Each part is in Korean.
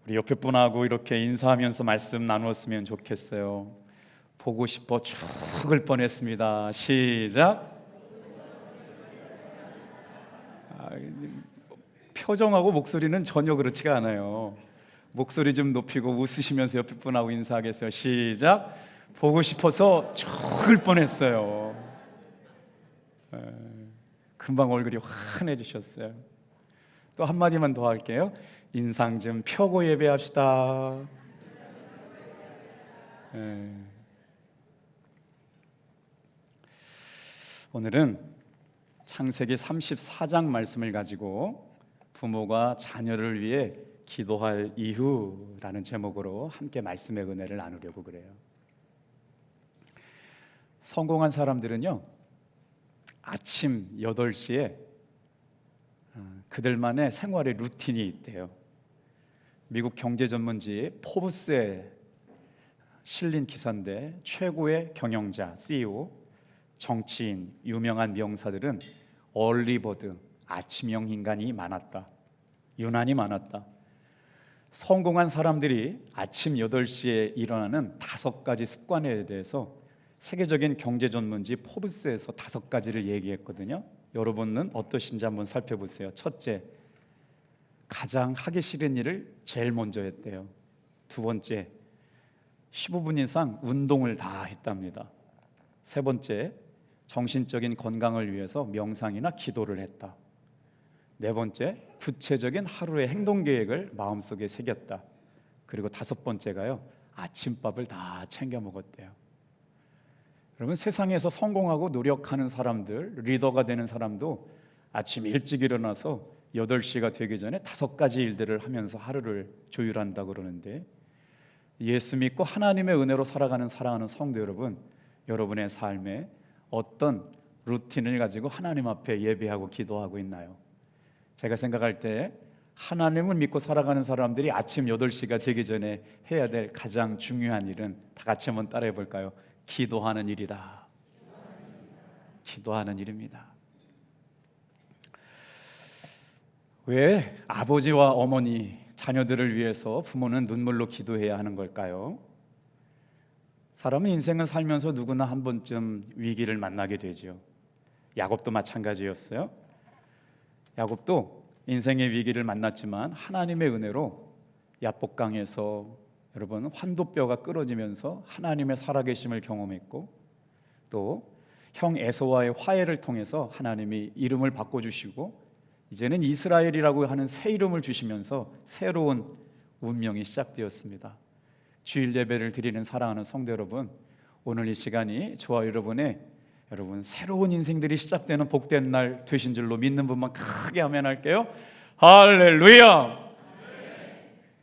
우리 옆에 분하고 이렇게 인사하면서 말씀 나누었으면 좋겠어요. 보고 싶어 죽을 뻔했습니다. 시작. 표정하고 목소리는 전혀 그렇지가 않아요. 목소리 좀 높이고 웃으시면서 옆에 분하고 인사하겠어요. 시작. 보고 싶어서 죽을 뻔했어요. 금방 얼굴이 환해지셨어요. 또 한마디만 더 할게요. 인상 좀 펴고 예배합시다. 오늘은 창세기 34장 말씀을 가지고 부모가 자녀를 위해 기도할 이유라는 제목으로 함께 말씀의 은혜를 나누려고 그래요. 성공한 사람들은요, 아침 8시에 그들만의 생활의 루틴이 있대요. 미국 경제 전문지 포브스에 실린 기사인데, 최고의 경영자, CEO, 정치인, 유명한 명사들은 얼리버드, 아침형 인간이 많았다. 유난히 많았다. 성공한 사람들이 아침 8시에 일어나는 5가지 습관에 대해서 세계적인 경제 전문지 포브스에서 5가지를 얘기했거든요. 여러분은 어떠신지 한번 살펴보세요. 첫째, 가장 하기 싫은 일을 제일 먼저 했대요. 두 번째, 15분 이상 운동을 다 했답니다. 세 번째, 정신적인 건강을 위해서 명상이나 기도를 했다. 네 번째, 구체적인 하루의 행동 계획을 마음속에 새겼다. 그리고 5번째가요, 아침밥을 다 챙겨 먹었대요. 여러분, 세상에서 성공하고 노력하는 사람들, 리더가 되는 사람도 아침 일찍 일어나서 8시가 되기 전에 5가지 일들을 하면서 하루를 조율한다고 그러는데, 예수 믿고 하나님의 은혜로 살아가는 사랑하는 성도 여러분, 여러분의 삶에 어떤 루틴을 가지고 하나님 앞에 예배하고 기도하고 있나요? 제가 생각할 때 하나님을 믿고 살아가는 사람들이 아침 8시가 되기 전에 해야 될 가장 중요한 일은, 다 같이 한번 따라해 볼까요? 기도하는 일이다. 기도하는 일입니다. 왜 아버지와 어머니, 자녀들을 위해서 부모는 눈물로 기도해야 하는 걸까요? 사람은 인생을 살면서 누구나 한 번쯤 위기를 만나게 되죠. 야곱도 마찬가지였어요. 야곱도 인생의 위기를 만났지만 하나님의 은혜로 야복강에서 여러분 환도뼈가 끊어지면서 하나님의 살아계심을 경험했고, 또 형 에서와의 화해를 통해서 하나님이 이름을 바꿔주시고 이제는 이스라엘이라고 하는 새 이름을 주시면서 새로운 운명이 시작되었습니다. 주일 예배를 드리는 사랑하는 성도 여러분, 오늘 이 시간이 저와 여러분 새로운 인생들이 시작되는 복된 날 되신 줄로 믿는 분만 크게 아멘 할게요. 할렐루야.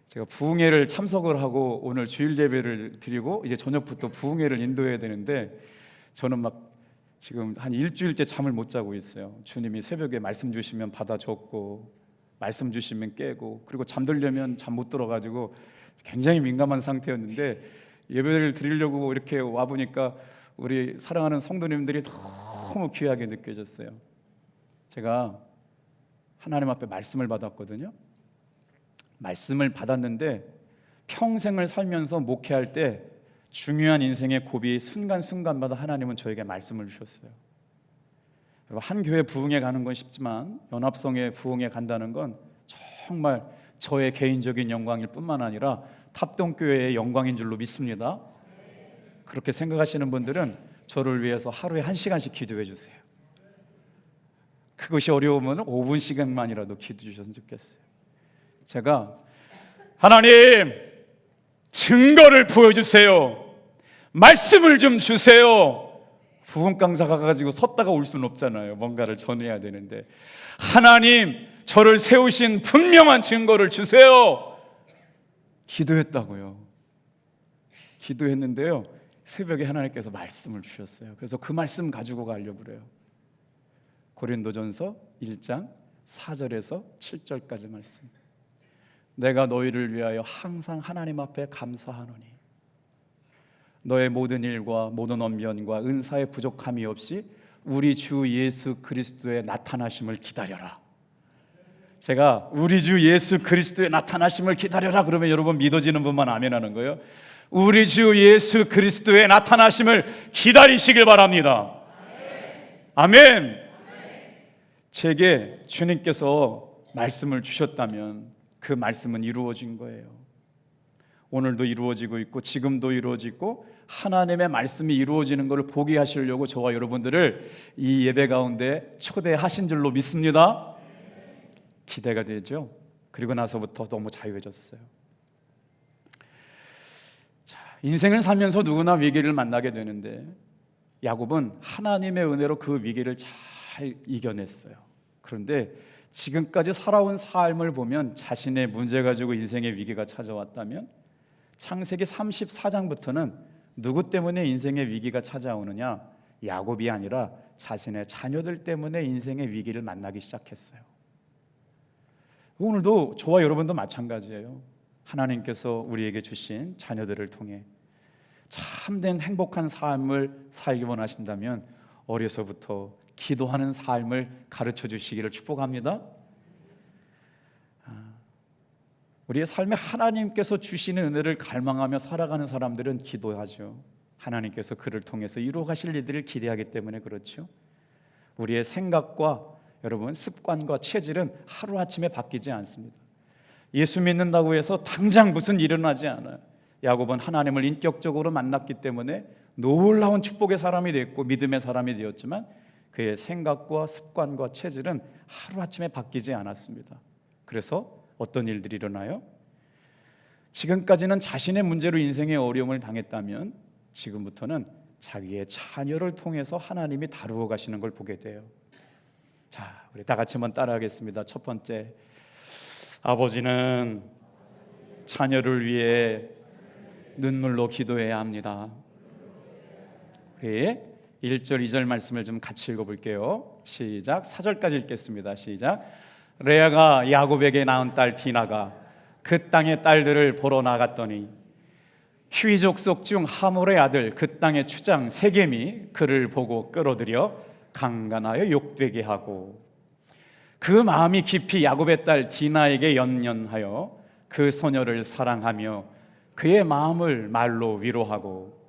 제가 부흥회를 참석을 하고 오늘 주일 예배를 드리고 이제 저녁부터 부흥회를 인도해야 되는데, 저는 막 지금 한 일주일째 잠을 못 자고 있어요. 주님이 새벽에 말씀 주시면 받아 적고, 말씀 주시면 깨고, 그리고 잠들려면 잠 못 들어가지고 굉장히 민감한 상태였는데, 예배를 드리려고 이렇게 와보니까 우리 사랑하는 성도님들이 너무 귀하게 느껴졌어요. 제가 하나님 앞에 말씀을 받았거든요. 말씀을 받았는데 평생을 살면서 목회할 때 중요한 인생의 고비 순간순간마다 하나님은 저에게 말씀을 주셨어요. 한 교회 부흥에 가는 건 쉽지만 연합성에 부흥에 간다는 건 정말 저의 개인적인 영광일 뿐만 아니라 탑동교회의 영광인 줄로 믿습니다. 그렇게 생각하시는 분들은 저를 위해서 하루에 1시간씩 기도해 주세요. 그것이 어려우면 5분씩만이라도 기도해 주셨으면 좋겠어요. 제가 하나님 증거를 보여주세요. 말씀을 좀 주세요. 부흥 강사가 가지고 섰다가 올 수는 없잖아요. 뭔가를 전해야 되는데, 하나님 저를 세우신 분명한 증거를 주세요. 기도했다고요. 기도했는데요, 새벽에 하나님께서 말씀을 주셨어요. 그래서 그 말씀 가지고 가려고 그래요. 고린도전서 1장 4절에서 7절까지 말씀. 내가 너희를 위하여 항상 하나님 앞에 감사하노니 너의 모든 일과 모든 언변과 은사의 부족함이 없이 우리 주 예수 그리스도의 나타나심을 기다려라. 제가 우리 주 예수 그리스도의 나타나심을 기다려라 그러면 여러분 믿어지는 분만 아멘하는 거예요. 우리 주 예수 그리스도의 나타나심을 기다리시길 바랍니다. 아멘. 제게 주님께서 말씀을 주셨다면 그 말씀은 이루어진 거예요. 오늘도 이루어지고 있고 지금도 이루어지고 하나님의 말씀이 이루어지는 것을 보게 하시려고 저와 여러분들을 이 예배 가운데 초대하신 줄로 믿습니다. 기대가 되죠. 그리고 나서부터 너무 자유해졌어요. 자, 인생을 살면서 누구나 위기를 만나게 되는데 야곱은 하나님의 은혜로 그 위기를 잘 이겨냈어요. 그런데 지금까지 살아온 삶을 보면 자신의 문제 가지고 인생의 위기가 찾아왔다면 창세기 34장부터는 누구 때문에 인생의 위기가 찾아오느냐? 야곱이 아니라 자신의 자녀들 때문에 인생의 위기를 만나기 시작했어요. 오늘도 저와 여러분도 마찬가지예요. 하나님께서 우리에게 주신 자녀들을 통해 참된 행복한 삶을 살기 원하신다면 어려서부터 기도하는 삶을 가르쳐 주시기를 축복합니다. 우리의 삶에 하나님께서 주시는 은혜를 갈망하며 살아가는 사람들은 기도하죠. 하나님께서 그를 통해서 이루어 가실 일들을 기대하기 때문에 그렇죠. 우리의 생각과 여러분 습관과 체질은 하루아침에 바뀌지 않습니다. 예수 믿는다고 해서 당장 무슨 일이 일어나지 않아요. 야곱은 하나님을 인격적으로 만났기 때문에 놀라운 축복의 사람이 됐고 믿음의 사람이 되었지만 그의 생각과 습관과 체질은 하루아침에 바뀌지 않았습니다. 그래서 어떤 일들이 일어나요? 지금까지는 자신의 문제로 인생의 어려움을 당했다면 지금부터는 자기의 자녀를 통해서 하나님이 다루어 가시는 걸 보게 돼요. 자, 우리 다 같이 한번 따라하겠습니다. 첫 번째, 아버지는 자녀를 위해 눈물로 기도해야 합니다. 우리 1절, 2절 말씀을 좀 같이 읽어볼게요. 시작. 4절까지 읽겠습니다. 시작. 레아가 야곱에게 낳은 딸 디나가 그 땅의 딸들을 보러 나갔더니 휴이 족속 중 하몰의 아들 그 땅의 추장 세겜이 그를 보고 끌어들여 강간하여 욕되게 하고 그 마음이 깊이 야곱의 딸 디나에게 연연하여 그 소녀를 사랑하며 그의 마음을 말로 위로하고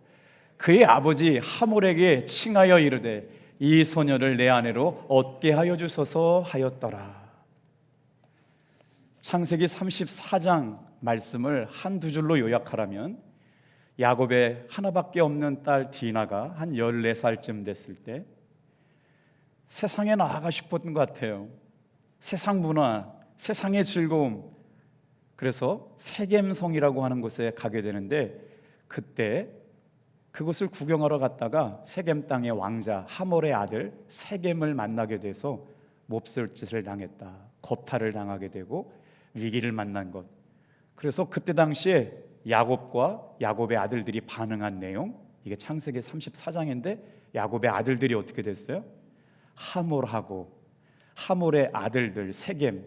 그의 아버지 하몰에게 칭하여 이르되 이 소녀를 내 아내로 얻게 하여 주소서 하였더라. 창세기 34장 말씀을 한두 줄로 요약하라면 야곱의 하나밖에 없는 딸 디나가 한 14살쯤 됐을 때 세상에 나아가 싶었던 것 같아요. 세상 문화, 세상의 즐거움. 그래서 세겜성이라고 하는 곳에 가게 되는데 그때 그곳을 구경하러 갔다가 세겜 땅의 왕자 하몰의 아들 세겜을 만나게 돼서 몹쓸 짓을 당했다. 겁탈을 당하게 되고 위기를 만난 것. 그래서 그때 당시에 야곱과 야곱의 아들들이 반응한 내용, 이게 창세기 34장인데 야곱의 아들들이 어떻게 됐어요? 하몰하고 하몰의 아들들 세겜,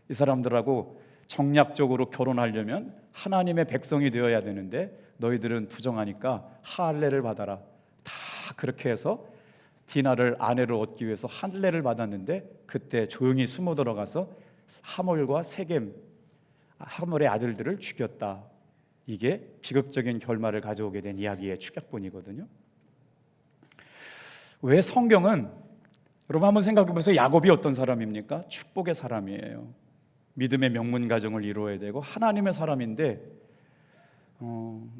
이 사람들하고 정략적으로 결혼하려면 하나님의 백성이 되어야 되는데 너희들은 부정하니까 할례를 받아라. 다 그렇게 해서 디나를 아내로 얻기 위해서 할례를 받았는데 그때 조용히 숨어 들어가서 하몰과 세겜, 하몰의 아들들을 죽였다. 이게 비극적인 결말을 가져오게 된 이야기의 축약본이거든요. 왜 성경은, 여러분 한번 생각해 보세요. 야곱이 어떤 사람입니까? 축복의 사람이에요. 믿음의 명문 가정을 이루어야 되고 하나님의 사람인데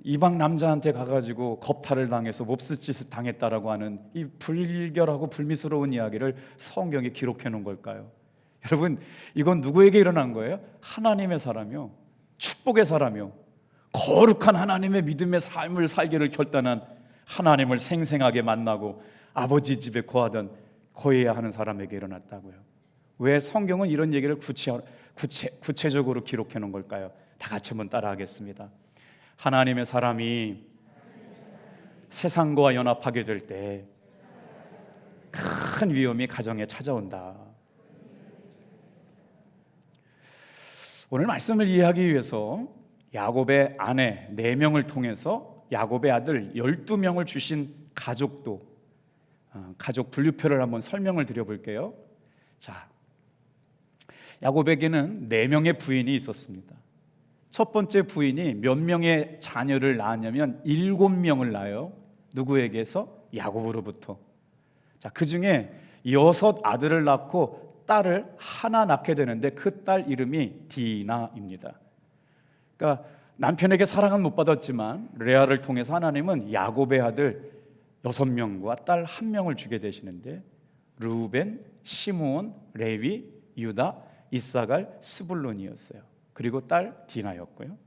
이방 남자한테 가가지고 겁탈을 당해서 몹쓸짓을 당했다라고 하는 이 불결하고 불미스러운 이야기를 성경에 기록해 놓은 걸까요? 여러분, 이건 누구에게 일어난 거예요? 하나님의 사람이요, 축복의 사람이요, 거룩한 하나님의 믿음의 삶을 살기를 결단한, 하나님을 생생하게 만나고 아버지 집에 거해야 하는 사람에게 일어났다고요. 왜 성경은 이런 얘기를 구체적으로 기록해 놓은 걸까요? 다 같이 한번 따라하겠습니다. 하나님의 사람이 세상과 연합하게 될 때 큰 위험이 가정에 찾아온다. 오늘 말씀을 이해하기 위해서 야곱의 아내 4명을 통해서 야곱의 아들 12명을 주신 가족도, 가족 분류표를 한번 설명을 드려볼게요. 자, 야곱에게는 4명의 부인이 있었습니다. 첫 번째 부인이 몇 명의 자녀를 낳았냐면 7명을 낳아요. 누구에게서? 야곱으로부터. 자, 그 중에 6 아들을 낳고 딸을 하나 낳게 되는데 그 딸 이름이 디나입니다. 그러니까 남편에게 사랑은 못 받았지만 레아를 통해서 하나님은 야곱의 아들 6명과 딸 1명을 주게 되시는데 르우벤, 시므온, 레위, 유다, 이사갈, 스불론이었어요. 그리고 딸 디나였고요.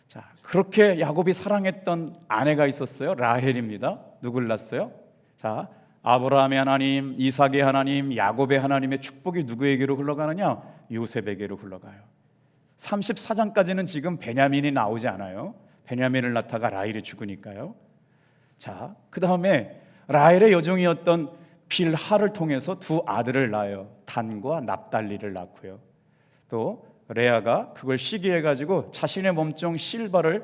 자, 그렇게 야곱이 사랑했던 아내가 있었어요. 라헬입니다. 누굴 낳았어요? 자, 아브라함의 하나님, 이삭의 하나님, 야곱의 하나님의 축복이 누구에게로 흘러가느냐? 요셉에게로 흘러가요. 34장까지는 지금 베냐민이 나오지 않아요. 베냐민을 낳다가 라헬이 죽으니까요. 자, 그 다음에 라헬의 여종이었던 빌하를 통해서 2 아들을 낳아요. 단과 납달리를 낳고요. 또 레아가 그걸 시기해가지고 자신의 몸종 실바를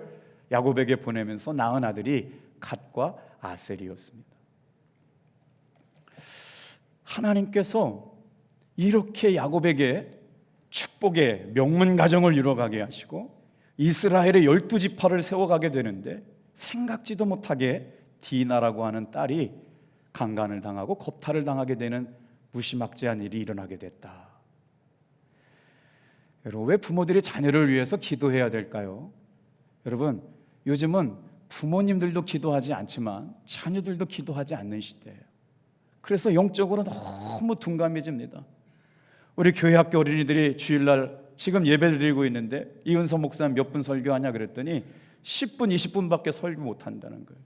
야곱에게 보내면서 낳은 아들이 갓과 아셀이었습니다. 하나님께서 이렇게 야곱에게 축복의 명문 가정을 이루어가게 하시고 이스라엘의 12지파를 세워가게 되는데 생각지도 못하게 디나라고 하는 딸이 강간을 당하고 겁탈을 당하게 되는 무시막지한 일이 일어나게 됐다. 여러분, 왜 부모들이 자녀를 위해서 기도해야 될까요? 여러분, 요즘은 부모님들도 기도하지 않지만 자녀들도 기도하지 않는 시대예요. 그래서 영적으로 너무 둔감해집니다. 우리 교회학교 어린이들이 주일날 지금 예배를 드리고 있는데 이은서 목사님 몇 분 설교하냐 그랬더니 10분, 20분밖에 설교 못한다는 거예요.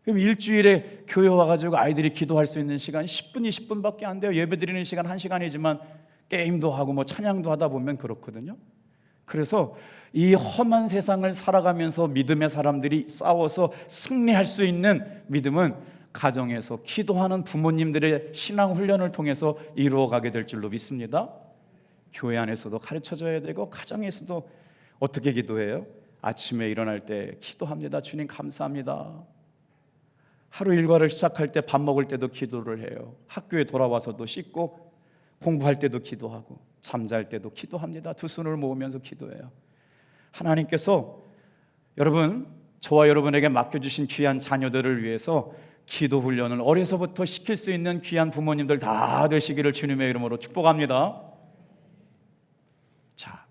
그럼 일주일에 교회 와가지고 아이들이 기도할 수 있는 시간이 10분, 20분밖에 안 돼요. 예배 드리는 시간 1시간이지만 게임도 하고 뭐 찬양도 하다 보면 그렇거든요. 그래서 이 험한 세상을 살아가면서 믿음의 사람들이 싸워서 승리할 수 있는 믿음은 가정에서 기도하는 부모님들의 신앙 훈련을 통해서 이루어가게 될 줄로 믿습니다. 교회 안에서도 가르쳐줘야 되고 가정에서도 어떻게 기도해요? 아침에 일어날 때 기도합니다. 주님 감사합니다. 하루 일과를 시작할 때 밥 먹을 때도 기도를 해요. 학교에 돌아와서도 씻고 공부할 때도 기도하고 잠잘 때도 기도합니다. 2 손을 모으면서 기도해요. 하나님께서 여러분, 저와 여러분에게 맡겨주신 귀한 자녀들을 위해서 기도 훈련을 어려서부터 시킬 수 있는 귀한 부모님들 다 되시기를 주님의 이름으로 축복합니다. 자,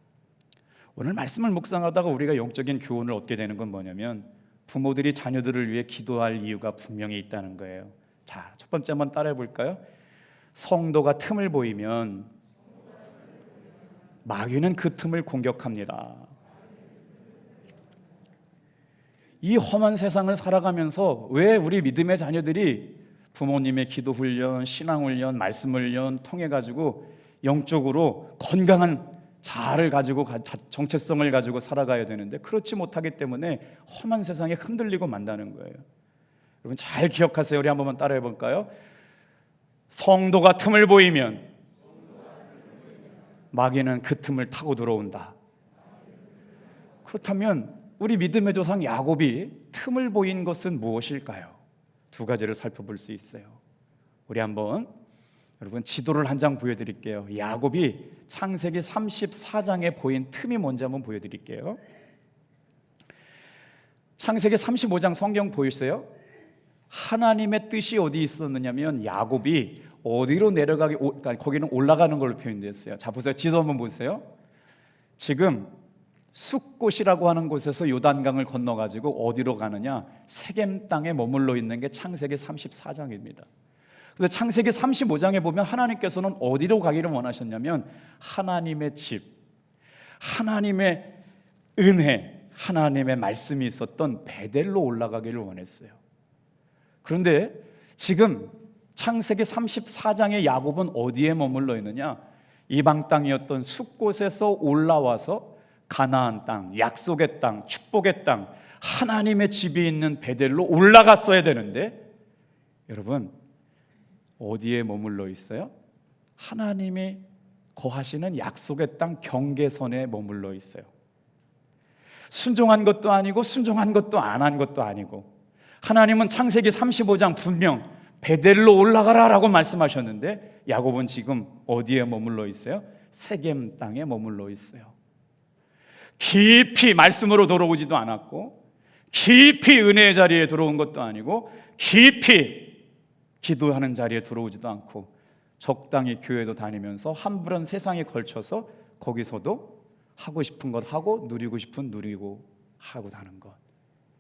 오늘 말씀을 묵상하다가 우리가 영적인 교훈을 얻게 되는 건 뭐냐면 부모들이 자녀들을 위해 기도할 이유가 분명히 있다는 거예요. 자, 첫 번째 한번 따라해 볼까요? 성도가 틈을 보이면 마귀는 그 틈을 공격합니다. 이 험한 세상을 살아가면서 왜 우리 믿음의 자녀들이 부모님의 기도 훈련, 신앙 훈련, 말씀 훈련 통해 가지고 영적으로 건강한 자아를 가지고 정체성을 가지고 살아가야 되는데 그렇지 못하기 때문에 험한 세상에 흔들리고 만다는 거예요. 여러분 잘 기억하세요. 우리 한 번만 따라해 볼까요? 성도가 틈을 보이면 마귀는 그 틈을 타고 들어온다. 그렇다면 우리 믿음의 조상 야곱이 틈을 보인 것은 무엇일까요? 2 가지를 살펴볼 수 있어요. 우리 한번 여러분 지도를 한 장 보여드릴게요. 야곱이 창세기 34장에 보인 틈이 뭔지 한번 보여드릴게요. 창세기 35장 성경 보이세요? 하나님의 뜻이 어디 있었느냐면 야곱이 어디로 내려가기, 그러니까 거기는 올라가는 걸로 표현됐어요. 자 보세요. 지도 한번 보세요. 지금 숫곳이라고 하는 곳에서 요단강을 건너가지고 어디로 가느냐? 세겜 땅에 머물러 있는 게 창세기 34장입니다. 그래서 창세기 35장에 보면 하나님께서는 어디로 가기를 원하셨냐면 하나님의 집, 하나님의 은혜, 하나님의 말씀이 있었던 베델로 올라가기를 원했어요. 그런데 지금 창세기 34장의 야곱은 어디에 머물러 있느냐? 이방 땅이었던 숫곳에서 올라와서 가나안 땅, 약속의 땅, 축복의 땅, 하나님의 집이 있는 베델로 올라갔어야 되는데 여러분 어디에 머물러 있어요? 하나님이 거하시는 약속의 땅 경계선에 머물러 있어요. 순종한 것도 아니고 순종한 것도 안 한 것도 아니고 하나님은 창세기 35장 분명 베델로 올라가라 라고 말씀하셨는데 야곱은 지금 어디에 머물러 있어요? 세겜 땅에 머물러 있어요. 깊이 말씀으로 들어오지도 않았고, 깊이 은혜의 자리에 들어온 것도 아니고, 깊이 기도하는 자리에 들어오지도 않고, 적당히 교회도 다니면서 한불은 세상에 걸쳐서 거기서도 하고 싶은 것 하고 누리고 싶은 누리고 하고 사는 것,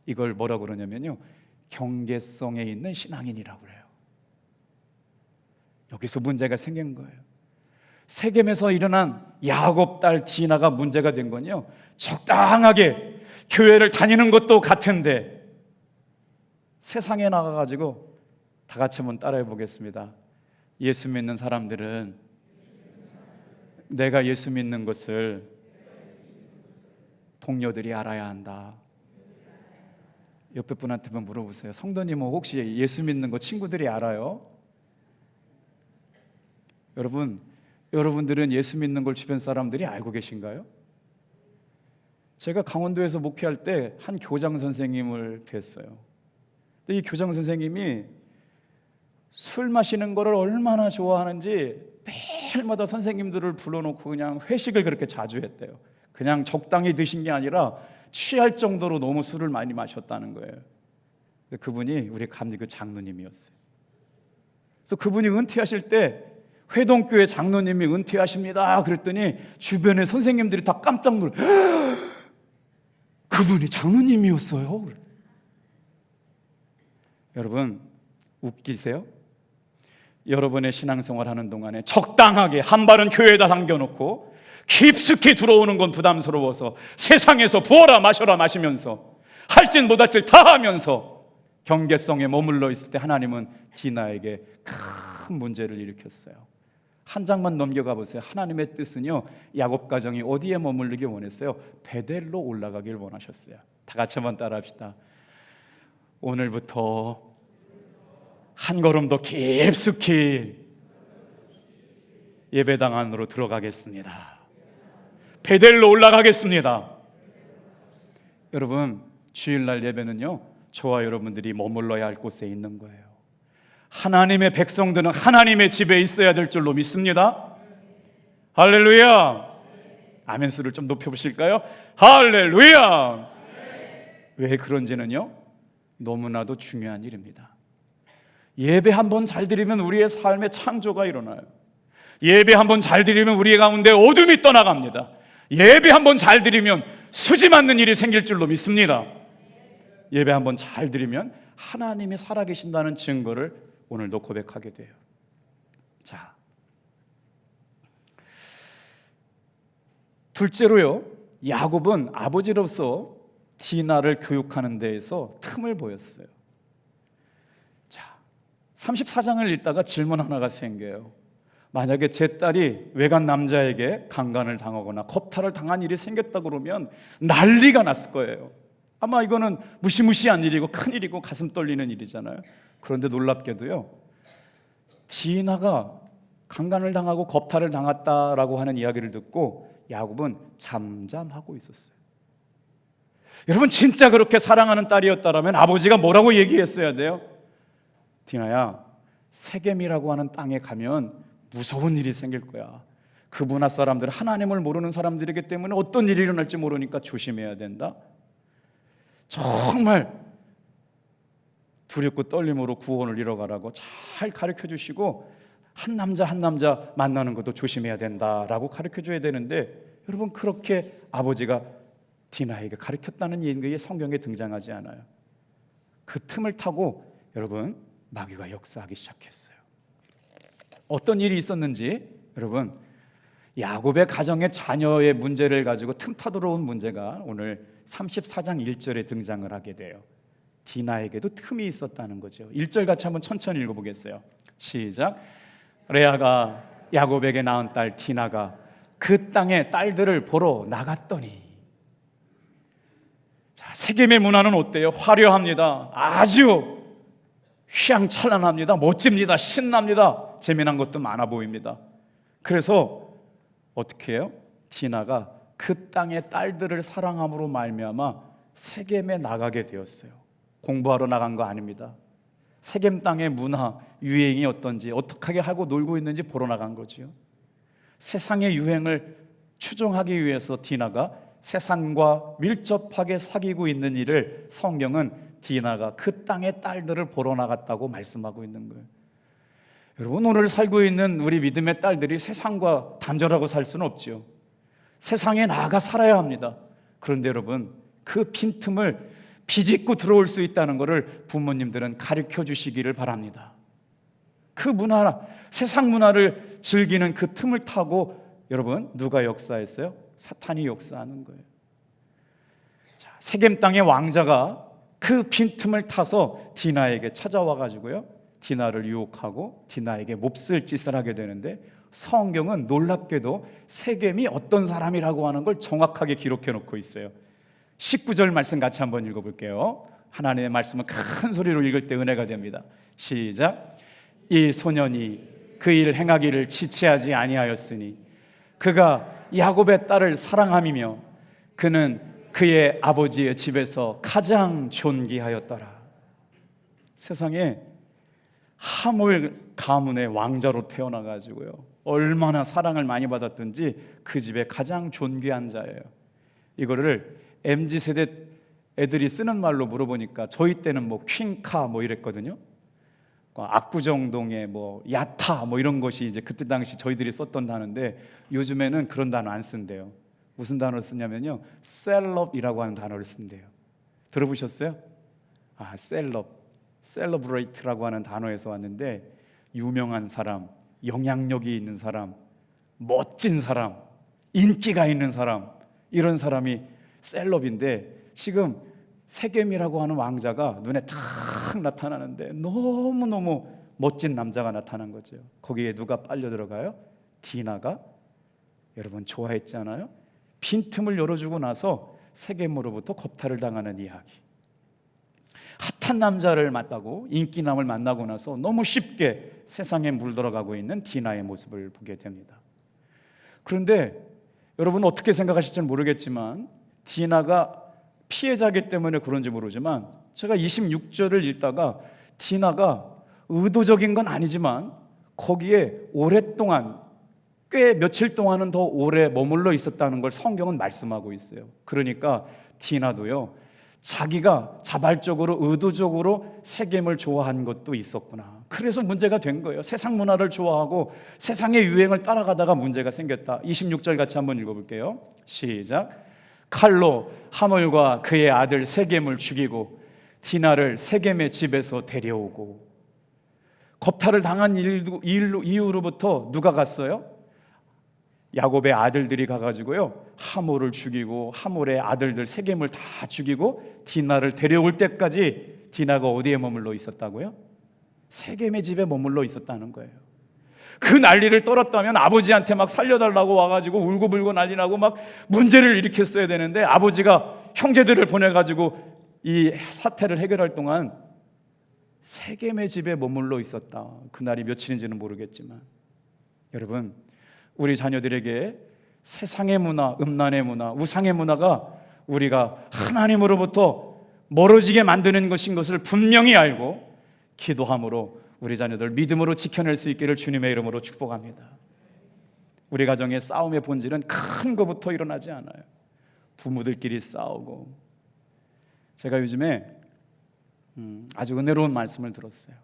이걸 뭐라고 그러냐면요, 경계성에 있는 신앙인이라고 그래요. 여기서 문제가 생긴 거예요. 세겜에서 일어난 야곱 딸 디나가 문제가 된 건요, 적당하게 교회를 다니는 것도 같은데 세상에 나가가지고, 다 같이 한번 따라해 보겠습니다. 예수 믿는 사람들은 내가 예수 믿는 것을 동료들이 알아야 한다. 옆에 분한테 한번 물어보세요. 성도님은 혹시 예수 믿는 거 친구들이 알아요? 여러분들은 예수 믿는 걸 주변 사람들이 알고 계신가요? 제가 강원도에서 목회할 때 한 교장 선생님을 뵀어요. 근데 이 교장 선생님이 술 마시는 거를 얼마나 좋아하는지 매일마다 선생님들을 불러놓고 그냥 회식을 그렇게 자주 했대요. 그냥 적당히 드신 게 아니라 취할 정도로 너무 술을 많이 마셨다는 거예요. 근데 그분이 우리 감리교 장로님이었어요. 그래서 그분이 은퇴하실 때 회동교회 장로님이 은퇴하십니다 그랬더니 주변에 선생님들이 다 깜짝 놀라, 그분이 장로님이었어요. 여러분, 웃기세요? 여러분의 신앙생활 하는 동안에 적당하게 한 발은 교회에다 당겨놓고 깊숙이 들어오는 건 부담스러워서 세상에서 부어라 마셔라 마시면서 할 짓 못할 짓 다 하면서 경계성에 머물러 있을 때 하나님은 디나에게 큰 문제를 일으켰어요. 한 장만 넘겨가 보세요. 하나님의 뜻은요, 야곱 가정이 어디에 머물르길 원했어요? 베델로 올라가길 원하셨어요. 다 같이 한번 따라합시다. 오늘부터 한 걸음 더 깊숙이 예배당 안으로 들어가겠습니다. 베델로 올라가겠습니다. 여러분, 주일날 예배는요, 저와 여러분들이 머물러야 할 곳에 있는 거예요. 하나님의 백성들은 하나님의 집에 있어야 될 줄로 믿습니다. 할렐루야. 아멘수를 좀 높여보실까요? 할렐루야. 왜 그런지는요, 너무나도 중요한 일입니다. 예배 한번 잘 드리면 우리의 삶에 창조가 일어나요. 예배 한번 잘 드리면 우리 가운데 어둠이 떠나갑니다. 예배 한번 잘 드리면 수지 맞는 일이 생길 줄로 믿습니다. 예배 한번 잘 드리면 하나님이 살아계신다는 증거를 오늘도 고백하게 돼요. 자, 둘째로요, 야곱은 아버지로서 디나를 교육하는 데에서 틈을 보였어요. 자, 34장을 읽다가 질문 하나가 생겨요. 만약에 제 딸이 외간 남자에게 강간을 당하거나 겁탈을 당한 일이 생겼다 그러면 난리가 났을 거예요. 아마 이거는 무시무시한 일이고 큰 일이고 가슴 떨리는 일이잖아요. 그런데 놀랍게도요, 디나가 강간을 당하고 겁탈을 당했다라고 하는 이야기를 듣고 야곱은 잠잠하고 있었어요. 여러분, 진짜 그렇게 사랑하는 딸이었다면 아버지가 뭐라고 얘기했어야 돼요? 디나야, 세겜이라고 하는 땅에 가면 무서운 일이 생길 거야. 그 문화 사람들은 하나님을 모르는 사람들이기 때문에 어떤 일이 일어날지 모르니까 조심해야 된다. 정말 두렵고 떨림으로 구원을 이뤄가라고 잘 가르쳐 주시고, 한 남자 만나는 것도 조심해야 된다라고 가르쳐 줘야 되는데, 여러분, 그렇게 아버지가 디나에게 가르쳤다는 얘기가 성경에 등장하지 않아요. 그 틈을 타고 여러분, 마귀가 역사하기 시작했어요. 어떤 일이 있었는지, 여러분, 야곱의 가정의 자녀의 문제를 가지고 틈타 들어온 문제가 오늘 34장 1절에 등장을 하게 돼요. 디나에게도 틈이 있었다는 거죠. 1절 같이 한번 천천히 읽어보겠어요. 시작. 레아가 야곱에게 낳은 딸 디나가 그 땅의 딸들을 보러 나갔더니. 자, 세겜의 문화는 어때요? 화려합니다. 아주 휘황찬란합니다. 멋집니다. 신납니다. 재미난 것도 많아 보입니다. 그래서 어떻게 해요? 디나가 그 땅의 딸들을 사랑함으로 말미암아 세겜에 나가게 되었어요. 공부하러 나간 거 아닙니다. 세겜 땅의 문화, 유행이 어떤지, 어떻게 하고 놀고 있는지 보러 나간 거죠. 세상의 유행을 추종하기 위해서 디나가 세상과 밀접하게 사귀고 있는 일을 성경은 디나가 그 땅의 딸들을 보러 나갔다고 말씀하고 있는 거예요. 여러분, 오늘 살고 있는 우리 믿음의 딸들이 세상과 단절하고 살 수는 없지요. 세상에 나아가 살아야 합니다. 그런데 여러분, 그 빈틈을 비집고 들어올 수 있다는 것을 부모님들은 가르쳐 주시기를 바랍니다. 그 문화, 세상 문화를 즐기는 그 틈을 타고 여러분, 누가 역사했어요? 사탄이 역사하는 거예요. 자, 세겜 땅의 왕자가 그 빈틈을 타서 디나에게 찾아와 가지고요, 디나를 유혹하고 디나에게 몹쓸 짓을 하게 되는데, 성경은 놀랍게도 세겜이 어떤 사람이라고 하는 걸 정확하게 기록해 놓고 있어요. 19절 말씀 같이 한번 읽어볼게요. 하나님의 말씀은 큰 소리로 읽을 때 은혜가 됩니다. 시작. 이 소년이 그 일을 행하기를 지체하지 아니하였으니 그가 야곱의 딸을 사랑함이며 그는 그의 아버지의 집에서 가장 존귀하였더라. 세상에 하몰 가문의 왕자로 태어나가지고요, 얼마나 사랑을 많이 받았든지 그 집에 가장 존귀한 자예요. 이거를 MZ세대 애들이 쓰는 말로 물어보니까 저희 때는 뭐 퀸카 뭐 이랬거든요. 압구정동의 뭐 야타 뭐 이런 것이 이제 그때 당시 저희들이 썼던 단어인데, 요즘에는 그런 단어 안 쓴대요. 무슨 단어를 쓰냐면요, 셀럽이라고 하는 단어를 쓴대요. 들어보셨어요? 셀러브레이트라고 하는 단어에서 왔는데, 유명한 사람, 영향력이 있는 사람, 멋진 사람, 인기가 있는 사람, 이런 사람이 셀럽인데, 지금 세겜이라고 하는 왕자가 눈에 탁 나타나는데 너무너무 멋진 남자가 나타난 거죠. 거기에 누가 빨려 들어가요? 디나가. 여러분, 좋아했잖아요. 빈틈을 열어주고 나서 세겜으로부터 겁탈을 당하는 이야기. 핫한 남자를 만나고 인기남을 만나고 나서 너무 쉽게 세상에 물들어가고 있는 디나의 모습을 보게 됩니다. 그런데 여러분, 어떻게 생각하실지는 모르겠지만 디나가 피해자이기 때문에 그런지 모르지만, 제가 26절을 읽다가 디나가 의도적인 건 아니지만 거기에 오랫동안, 꽤 며칠 동안은 더 오래 머물러 있었다는 걸 성경은 말씀하고 있어요. 그러니까 디나도요, 자기가 자발적으로 의도적으로 세겜을 좋아한 것도 있었구나. 그래서 문제가 된 거예요. 세상 문화를 좋아하고 세상의 유행을 따라가다가 문제가 생겼다. 26절 같이 한번 읽어볼게요. 시작. 칼로 하몰과 그의 아들 세겜을 죽이고 디나를 세겜의 집에서 데려오고. 겁탈을 당한 이후로부터 누가 갔어요? 야곱의 아들들이 가가지고요, 하몰을 죽이고 하몰의 아들들 세겜을 다 죽이고 디나를 데려올 때까지 디나가 어디에 머물러 있었다고요? 세겜의 집에 머물러 있었다는 거예요. 그 난리를 떨었다면 아버지한테 막 살려달라고 와가지고 울고불고 난리 나고 막 문제를 일으켰어야 되는데, 아버지가 형제들을 보내가지고 이 사태를 해결할 동안 세겜의 집에 머물러 있었다. 그날이 며칠인지는 모르겠지만, 여러분, 우리 자녀들에게 세상의 문화, 음란의 문화, 우상의 문화가 우리가 하나님으로부터 멀어지게 만드는 것인 것을 분명히 알고 기도함으로 우리 자녀들 믿음으로 지켜낼 수 있기를 주님의 이름으로 축복합니다. 우리 가정의 싸움의 본질은 큰 것부터 일어나지 않아요. 부모들끼리 싸우고. 제가 요즘에 아주 은혜로운 말씀을 들었어요.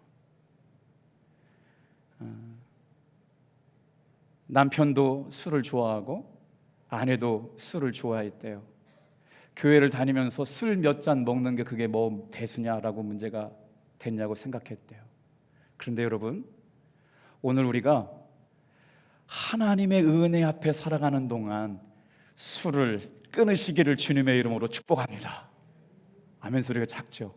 남편도 술을 좋아하고 아내도 술을 좋아했대요. 교회를 다니면서 술 몇 잔 먹는 게 그게 뭐 대수냐라고 문제가 됐냐고 생각했대요. 그런데 여러분, 오늘 우리가 하나님의 은혜 앞에 살아가는 동안 술을 끊으시기를 주님의 이름으로 축복합니다. 아멘 소리가 작죠?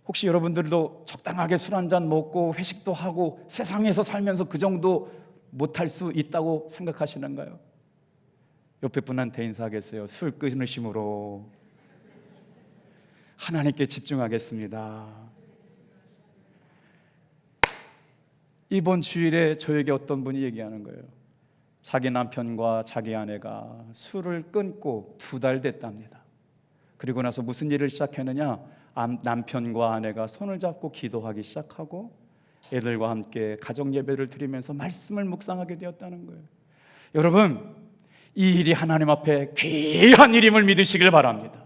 혹시 여러분들도 적당하게 술 한 잔 먹고 회식도 하고 세상에서 살면서 그 정도 못할 수 있다고 생각하시는가요? 옆에 분한테 인사하겠어요. 술 끊으심으로 하나님께 집중하겠습니다. 이번 주일에 저에게 어떤 분이 얘기하는 거예요. 자기 남편과 자기 아내가 술을 끊고 2달 됐답니다. 그리고 나서 무슨 일을 시작했느냐, 남편과 아내가 손을 잡고 기도하기 시작하고 애들과 함께 가정 예배를 드리면서 말씀을 묵상하게 되었다는 거예요. 여러분, 이 일이 하나님 앞에 귀한 일임을 믿으시길 바랍니다.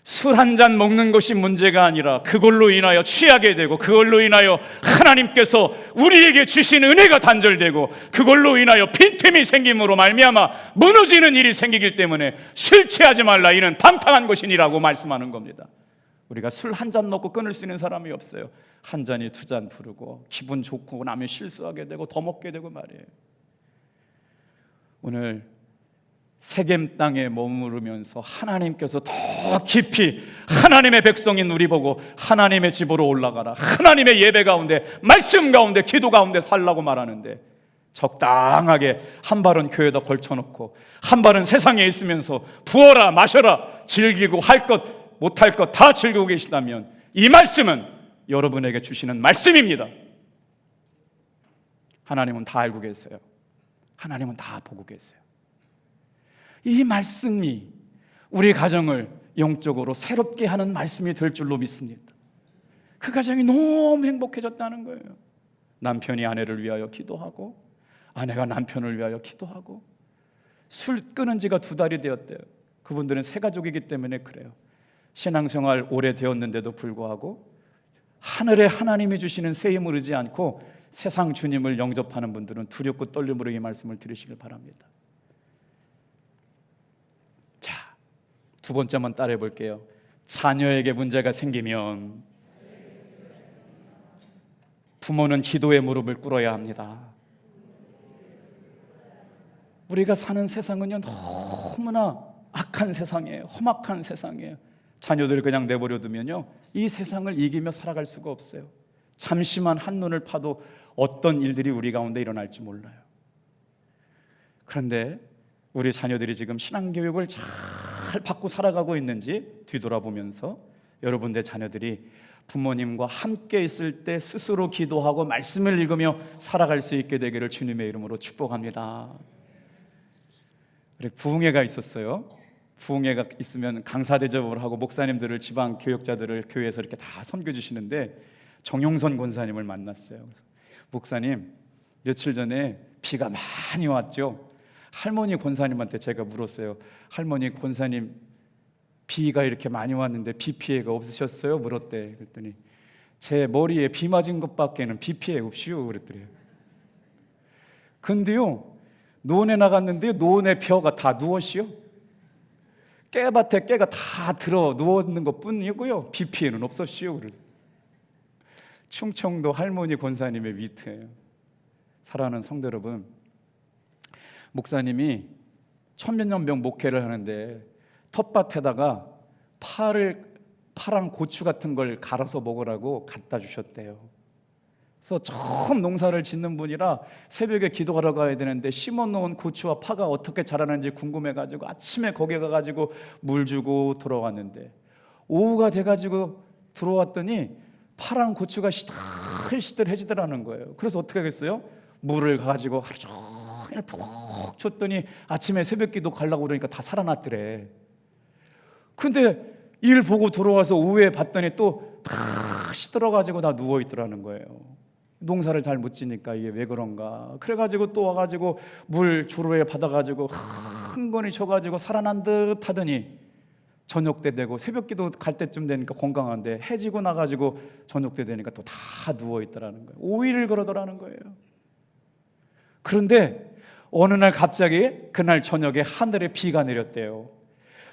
술 한 잔 먹는 것이 문제가 아니라 그걸로 인하여 취하게 되고, 그걸로 인하여 하나님께서 우리에게 주신 은혜가 단절되고, 그걸로 인하여 빈틈이 생김으로 말미암아 무너지는 일이 생기기 때문에 술 취하지 말라, 이는 방탕한 것이니라고 말씀하는 겁니다. 우리가 술 한 잔 먹고 끊을 수 있는 사람이 없어요. 한 잔이 두 잔 부르고 기분 좋고 나면 실수하게 되고 더 먹게 되고 말이에요. 오늘 세겜 땅에 머무르면서 하나님께서 더 깊이 하나님의 백성인 우리 보고 하나님의 집으로 올라가라, 하나님의 예배 가운데, 말씀 가운데, 기도 가운데 살라고 말하는데, 적당하게 한 발은 교회에다 걸쳐놓고 한 발은 세상에 있으면서 부어라 마셔라 즐기고 할 것 못할 것 다 즐기고 계시다면 이 말씀은 여러분에게 주시는 말씀입니다. 하나님은 다 알고 계세요. 하나님은 다 보고 계세요. 이 말씀이 우리 가정을 영적으로 새롭게 하는 말씀이 될 줄로 믿습니다. 그 가정이 너무 행복해졌다는 거예요. 남편이 아내를 위하여 기도하고, 아내가 남편을 위하여 기도하고, 술 끊은 지가 2달이 되었대요. 그분들은 새 가족이기 때문에 그래요. 신앙생활 오래 되었는데도 불구하고 하늘에 하나님이 주시는 새 힘을 의지 않고 세상 주님을 영접하는 분들은 두렵고 떨림으로 이 말씀을 들으시길 바랍니다. 자, 두 번째만 따라해 볼게요. 자녀에게 문제가 생기면 부모는 기도의 무릎을 꿇어야 합니다. 우리가 사는 세상은요, 너무나 악한 세상이에요. 험악한 세상이에요. 자녀들 그냥 내버려 두면요, 이 세상을 이기며 살아갈 수가 없어요. 잠시만 한눈을 파도 어떤 일들이 우리 가운데 일어날지 몰라요. 그런데 우리 자녀들이 지금 신앙교육을 잘 받고 살아가고 있는지 뒤돌아보면서 여러분들 자녀들이 부모님과 함께 있을 때 스스로 기도하고 말씀을 읽으며 살아갈 수 있게 되기를 주님의 이름으로 축복합니다. 우리 부흥회가 있었어요. 부흥회가 있으면 강사 대접을 하고 목사님들을, 지방 교역자들을 교회에서 이렇게 다 섬겨주시는데 정용선 권사님을 만났어요. 목사님, 며칠 전에 비가 많이 왔죠. 할머니 권사님한테 제가 물었어요. 할머니 권사님, 비가 이렇게 많이 왔는데 비 피해가 없으셨어요? 물었대. 그랬더니 제 머리에 비 맞은 것밖에는 비 피해 없이요 그랬더래요. 근데요, 노원에 나갔는데 노원의 벼가 다 누웠시요. 깨밭에 깨가 다 들어 누웠는 것뿐이고요, 비 피해는 없었시요. 충청도 할머니 권사님의 위트예요. 사랑하는 성도 여러분, 목사님이 천년병 목회를 하는데 텃밭에다가 파랑 고추 같은 걸 갈아서 먹으라고 갖다 주셨대요. 그래서 처음 농사를 짓는 분이라 새벽에 기도하러 가야 되는데 심어놓은 고추와 파가 어떻게 자라는지 궁금해가지고 아침에 거기 가가지고 물 주고 돌아왔는데, 오후가 돼가지고 들어왔더니 파랑 고추가 시들시들해지더라는 거예요. 그래서 어떻게 하겠어요? 물을 가지고 하루 종일 푹 줬더니 아침에 새벽 기도 가려고 그러니까 다 살아났더래. 근데 일 보고 들어와서 오후에 봤더니 또 다 시들어가지고 다 누워있더라는 거예요. 농사를 잘 못 지니까 이게 왜 그런가. 그래가지고 또 와가지고 물 조로에 받아가지고 흥건히 쳐가지고 살아난 듯 하더니 저녁 때 되고 새벽 기도 갈 때쯤 되니까 건강한데 해지고 나가지고 저녁 때 되니까 또 다 누워있더라는 거예요. 5일을 그러더라는 거예요. 그런데 어느 날 갑자기 그날 저녁에 하늘에 비가 내렸대요.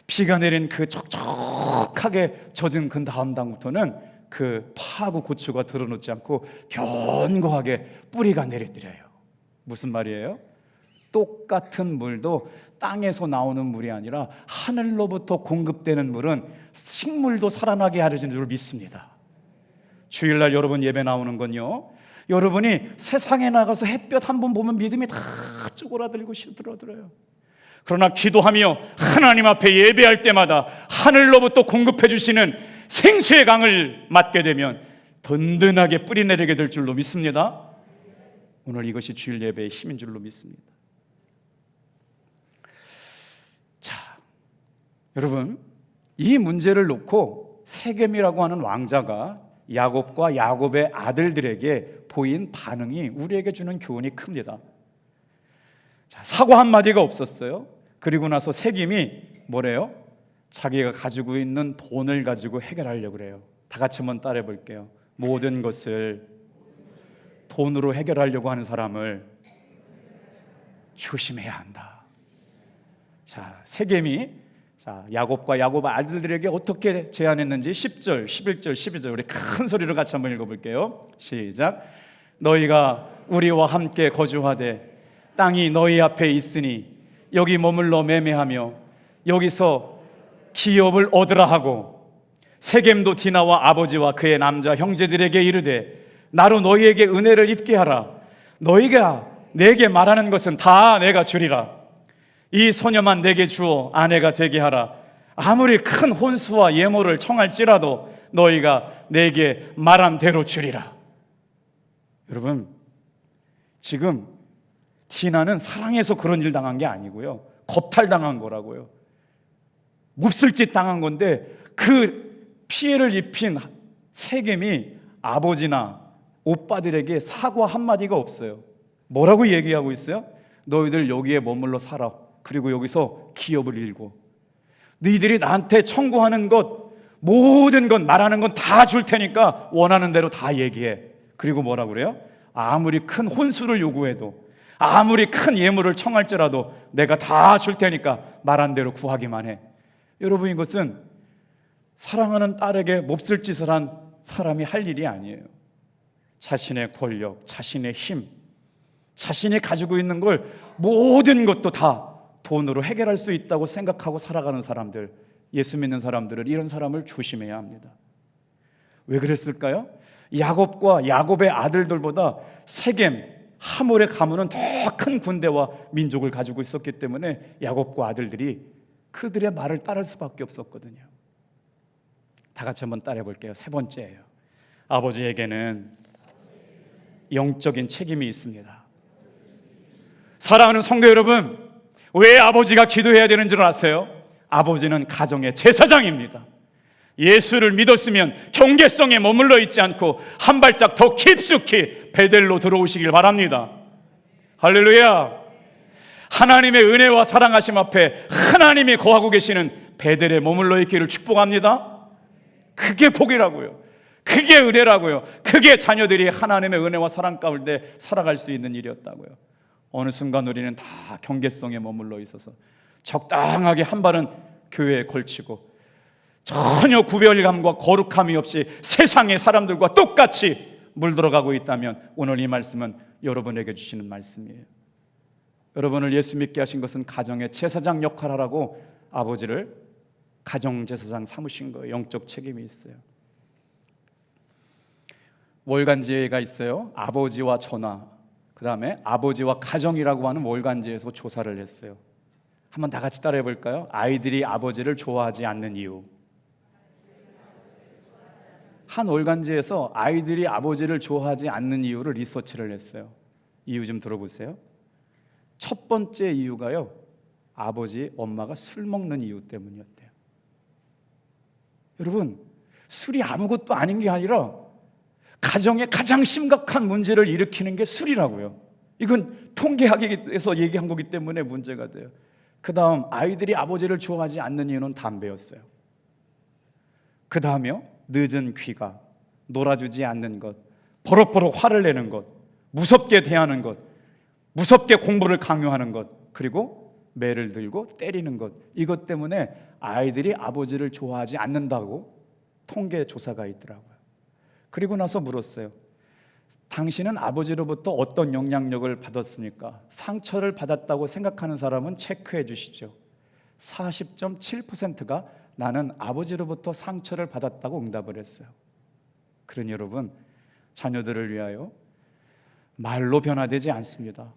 비가 내린 그 촉촉하게 젖은 그 다음 당부터는 그 파하고 고추가 드러놓지 않고 견고하게 뿌리가 내리더래요. 무슨 말이에요? 똑같은 물도 땅에서 나오는 물이 아니라 하늘로부터 공급되는 물은 식물도 살아나게 하려는 줄 믿습니다. 주일날 여러분 예배 나오는 건요, 여러분이 세상에 나가서 햇볕 한 번 보면 믿음이 다 쪼그라들고 시들어들어요. 그러나 기도하며 하나님 앞에 예배할 때마다 하늘로부터 공급해 주시는 생수의 강을 맞게 되면 든든하게 뿌리 내리게 될 줄로 믿습니다. 오늘 이것이 주일 예배의 힘인 줄로 믿습니다. 자, 여러분, 이 문제를 놓고 세겜이라고 하는 왕자가 야곱과 야곱의 아들들에게 보인 반응이 우리에게 주는 교훈이 큽니다. 자, 사과 한마디가 없었어요. 그리고 나서 세겜이 뭐래요? 자기가 가지고 있는 돈을 가지고 해결하려고 그래요. 다 같이 한번 따라해 볼게요. 모든 것을 돈으로 해결하려고 하는 사람을 조심해야 한다. 자, 세겜이 야곱과 야곱 아들들에게 어떻게 제안했는지 10절, 11절, 12절 우리 큰 소리로 같이 한번 읽어볼게요. 시작. 너희가 우리와 함께 거주하되 땅이 너희 앞에 있으니 여기 머물러 매매하며 여기서 기업을 얻으라 하고, 세겜도 디나와 아버지와 그의 남자 형제들에게 이르되 나로 너희에게 은혜를 입게 하라. 너희가 내게 말하는 것은 다 내가 주리라. 이 소녀만 내게 주어 아내가 되게 하라. 아무리 큰 혼수와 예모를 청할지라도 너희가 내게 말한 대로 주리라. 여러분, 지금 디나는 사랑해서 그런 일 당한 게 아니고요, 겁탈당한 거라고요. 몹쓸 짓 당한 건데, 그 피해를 입힌 세겜이 아버지나 오빠들에게 사과 한마디가 없어요. 뭐라고 얘기하고 있어요? 너희들 여기에 머물러 살아. 그리고 여기서 기업을 일고, 너희들이 나한테 청구하는 것, 모든 것, 말하는 건 다 줄 테니까 원하는 대로 다 얘기해. 그리고 뭐라고 그래요? 아무리 큰 혼수를 요구해도, 아무리 큰 예물을 청할지라도 내가 다 줄 테니까 말한 대로 구하기만 해. 여러분, 이것은 사랑하는 딸에게 몹쓸 짓을 한 사람이 할 일이 아니에요. 자신의 권력, 자신의 힘, 자신이 가지고 있는 걸 모든 것도 다 돈으로 해결할 수 있다고 생각하고 살아가는 사람들, 예수 믿는 사람들은 이런 사람을 조심해야 합니다. 왜 그랬을까요? 야곱과 야곱의 아들들보다 세겜, 하몰의 가문은 더 큰 군대와 민족을 가지고 있었기 때문에 야곱과 아들들이 그들의 말을 따를 수밖에 없었거든요. 다 같이 한번 따라해 볼게요. 세 번째예요. 아버지에게는 영적인 책임이 있습니다. 사랑하는 성도 여러분, 왜 아버지가 기도해야 되는 줄 아세요? 아버지는 가정의 제사장입니다. 예수를 믿었으면 경계성에 머물러 있지 않고 한 발짝 더 깊숙이 베델로 들어오시길 바랍니다. 할렐루야. 하나님의 은혜와 사랑하심 앞에 하나님이 거하고 계시는 베델에 머물러 있기를 축복합니다. 그게 복이라고요. 그게 은혜라고요. 그게 자녀들이 하나님의 은혜와 사랑 가운데 살아갈 수 있는 일이었다고요. 어느 순간 우리는 다 경계성에 머물러 있어서 적당하게 한 발은 교회에 걸치고 전혀 구별감과 거룩함이 없이 세상의 사람들과 똑같이 물들어가고 있다면 오늘 이 말씀은 여러분에게 주시는 말씀이에요. 여러분을 예수 믿게 하신 것은 가정의 제사장 역할을 하라고 아버지를 가정제사장 삼으신 거예요. 영적 책임이 있어요. 월간지회가 있어요. 아버지와 전화, 그 다음에 아버지와 가정이라고 하는 월간지에서 조사를 했어요. 한번 다 같이 따라해 볼까요? 아이들이 아버지를 좋아하지 않는 이유. 한 월간지에서 아이들이 아버지를 좋아하지 않는 이유를 리서치를 했어요. 이유 좀 들어보세요. 첫 번째 이유가요, 아버지, 엄마가 술 먹는 이유 때문이었대요. 여러분, 술이 아무것도 아닌 게 아니라 가정에 가장 심각한 문제를 일으키는 게 술이라고요. 이건 통계학에서 얘기한 거기 때문에 문제가 돼요. 그 다음, 아이들이 아버지를 좋아하지 않는 이유는 담배였어요. 그 다음에요, 늦은 귀가, 놀아주지 않는 것, 버럭버럭 화를 내는 것, 무섭게 대하는 것, 무섭게 공부를 강요하는 것, 그리고 매를 들고 때리는 것, 이것 때문에 아이들이 아버지를 좋아하지 않는다고 통계 조사가 있더라고요. 그리고 나서 물었어요. 당신은 아버지로부터 어떤 영향력을 받았습니까? 상처를 받았다고 생각하는 사람은 체크해 주시죠. 40.7%가 나는 아버지로부터 상처를 받았다고 응답을 했어요. 그러니 여러분, 자녀들을 위하여 말로 변화되지 않습니다.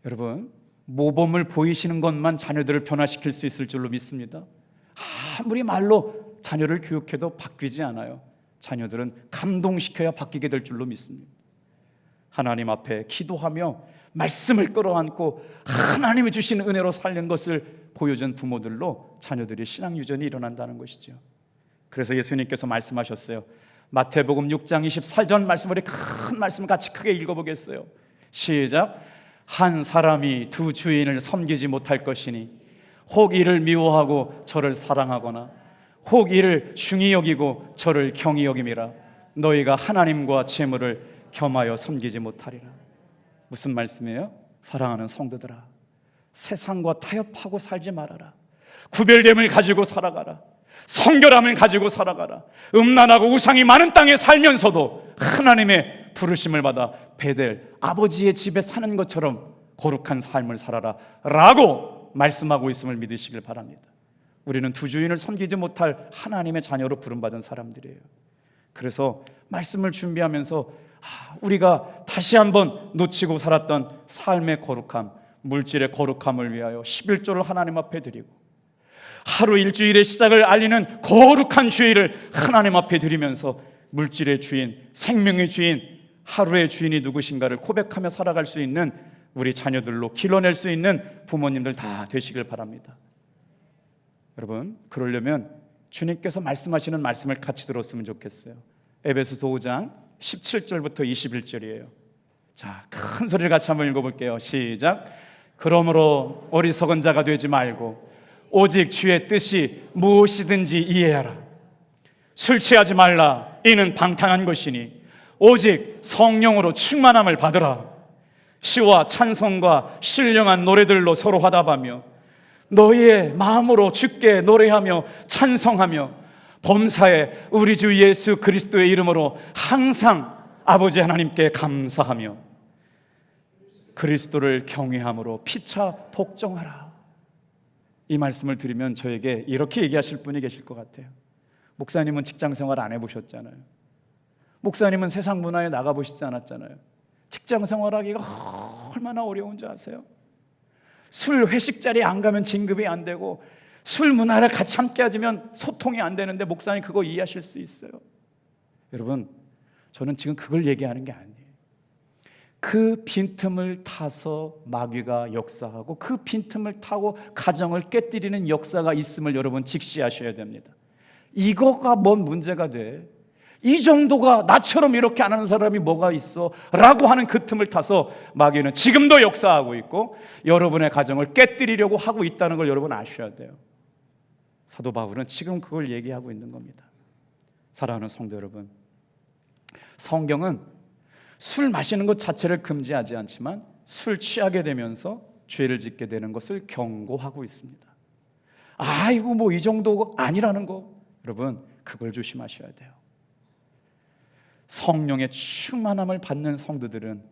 여러분, 모범을 보이시는 것만 자녀들을 변화시킬 수 있을 줄로 믿습니다. 아무리 말로 자녀를 교육해도 바뀌지 않아요. 자녀들은 감동시켜야 바뀌게 될 줄로 믿습니다. 하나님 앞에 기도하며 말씀을 끌어안고 하나님이 주신 은혜로 살는 것을 보여준 부모들로 자녀들이 신앙 유전이 일어난다는 것이죠. 그래서 예수님께서 말씀하셨어요. 마태복음 6장 24절 말씀을 큰 말씀 같이 크게 읽어보겠어요. 시작. 한 사람이 두 주인을 섬기지 못할 것이니 혹 이를 미워하고 저를 사랑하거나 혹 이를 중히 여기고 저를 경히 여김이라. 너희가 하나님과 재물을 겸하여 섬기지 못하리라. 무슨 말씀이에요? 사랑하는 성도들아, 세상과 타협하고 살지 말아라. 구별됨을 가지고 살아가라. 성결함을 가지고 살아가라. 음란하고 우상이 많은 땅에 살면서도 하나님의 부르심을 받아 베델 아버지의 집에 사는 것처럼 거룩한 삶을 살아라 라고 말씀하고 있음을 믿으시길 바랍니다. 우리는 두 주인을 섬기지 못할 하나님의 자녀로 부름받은 사람들이에요. 그래서 말씀을 준비하면서 우리가 다시 한번 놓치고 살았던 삶의 거룩함, 물질의 거룩함을 위하여 11조를 하나님 앞에 드리고 하루 일주일의 시작을 알리는 거룩한 주일을 하나님 앞에 드리면서 물질의 주인, 생명의 주인, 하루의 주인이 누구신가를 고백하며 살아갈 수 있는 우리 자녀들로 길러낼 수 있는 부모님들 다 되시길 바랍니다. 여러분, 그러려면 주님께서 말씀하시는 말씀을 같이 들었으면 좋겠어요. 에베소서 5장 17절부터 21절이에요. 자, 큰 소리를 같이 한번 읽어볼게요. 시작. 그러므로 어리석은 자가 되지 말고 오직 주의 뜻이 무엇이든지 이해하라. 술 취하지 말라. 이는 방탕한 것이니 오직 성령으로 충만함을 받으라. 시와 찬송과 신령한 노래들로 서로 화답하며 너희의 마음으로 주께 노래하며 찬송하며 범사에 우리 주 예수 그리스도의 이름으로 항상 아버지 하나님께 감사하며 그리스도를 경외함으로 피차 복종하라. 이 말씀을 들으면 저에게 이렇게 얘기하실 분이 계실 것 같아요. 목사님은 직장 생활 안 해보셨잖아요. 목사님은 세상 문화에 나가보시지 않았잖아요. 직장 생활하기가 얼마나 어려운지 아세요? 술 회식 자리에 안 가면 진급이 안 되고 술 문화를 같이 함께 하면 소통이 안 되는데 목사님 그거 이해하실 수 있어요? 여러분, 저는 지금 그걸 얘기하는 게 아니에요. 그 빈틈을 타서 마귀가 역사하고 그 빈틈을 타고 가정을 깨뜨리는 역사가 있음을 여러분 직시하셔야 됩니다. 이거가 뭔 문제가 돼? 이 정도가 나처럼 이렇게 안 하는 사람이 뭐가 있어? 라고 하는 그 틈을 타서 마귀는 지금도 역사하고 있고 여러분의 가정을 깨뜨리려고 하고 있다는 걸 여러분 아셔야 돼요. 사도 바울은 지금 그걸 얘기하고 있는 겁니다. 사랑하는 성도 여러분, 성경은 술 마시는 것 자체를 금지하지 않지만 술 취하게 되면서 죄를 짓게 되는 것을 경고하고 있습니다. 아이고 뭐 이 정도 아니라는 거, 여러분 그걸 조심하셔야 돼요. 성령의 충만함을 받는 성도들은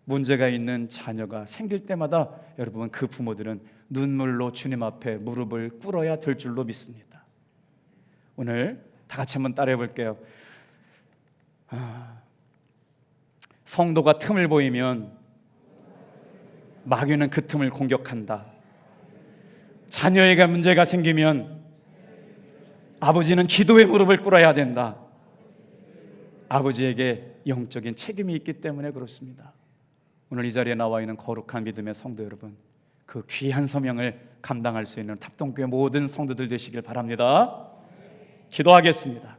문제가 있는 자녀가 생길 때마다 여러분 그 부모들은 눈물로 주님 앞에 무릎을 꿇어야 될 줄로 믿습니다. 오늘 다 같이 한번 따라해 볼게요. 성도가 틈을 보이면 마귀는 그 틈을 공격한다. 자녀에게 문제가 생기면 아버지는 기도의 무릎을 꿇어야 된다. 아버지에게 영적인 책임이 있기 때문에 그렇습니다. 오늘 이 자리에 나와 있는 거룩한 믿음의 성도 여러분, 그 귀한 사명을 감당할 수 있는 탑동교회 모든 성도들 되시길 바랍니다. 기도하겠습니다.